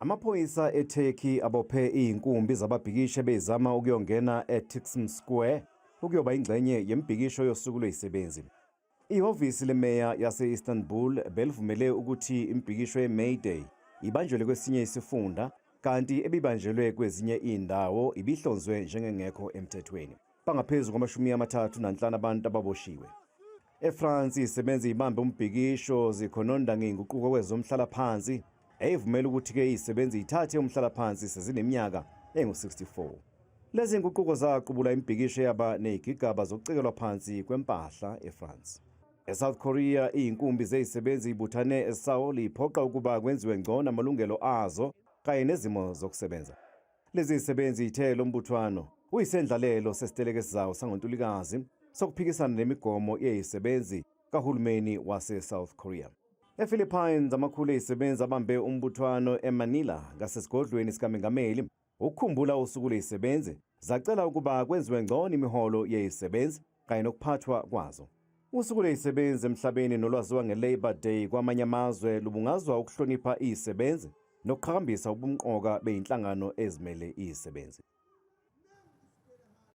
Amaphoyisa eTurkey abophe izinkumbi zababhikishe bezama ukuyongena eTiksim Square ukuyoba ingxenye yembhikisho yosuku lwezisebenzi. Ihhovisi lemeya yase-Istanbul belivumele ukuthi imbhikisho ye-May Day ibanjelwe kwesinye isifunda, kanti ebibanjelwe kwezinye indawo ibihlonzwe njengengekho emthethweni. Bangaphezu kwama-35 abantu ababoshiwe. EFrance izisebenzi ibambe umbhikisho zikhononda ngeinguquko kwezomhlalaphansi eyivumela ukuthi-ke izisebenzi ithathe umhlalaphansi sezineminyaka engu-64. Lezi nguquko zaqubula imbhikisho yaba nezigigaba zokucekelwa phansi kwempahla eFrance. ESouth Korea izinkumbi zezisebenzi ibuthane eSeoul iphoqa ukuba kwenziwe ngcono amalungelo azo kanye nezimo zokusebenza. Lezi zisebenzi ithe lo mbuthwano uyisendlalelo sesiteleke zawo sangoNtulikazi sokuphikisana nemigomo yezisebenzi kahulumeni wase-South Korea. EPhilippines amakhulu ezisebenzi abambe umbuthwano eManila ngasesigodlweni sikaMengameli ukukhumbula usuku lwezisebenzi, zacela ukuba kwenziwe ngcono imiholo yezisebenzi kanye nokuphathwa kwazo. Usuku lwezisebenzi emhlabeni nolwaziwa ngeLabor Day kwamanye amazwe lubungazwa ukuhlonipha izisebenzi nokuqhakambisa ubumqoka beyinhlangano ezimele izisebenzi.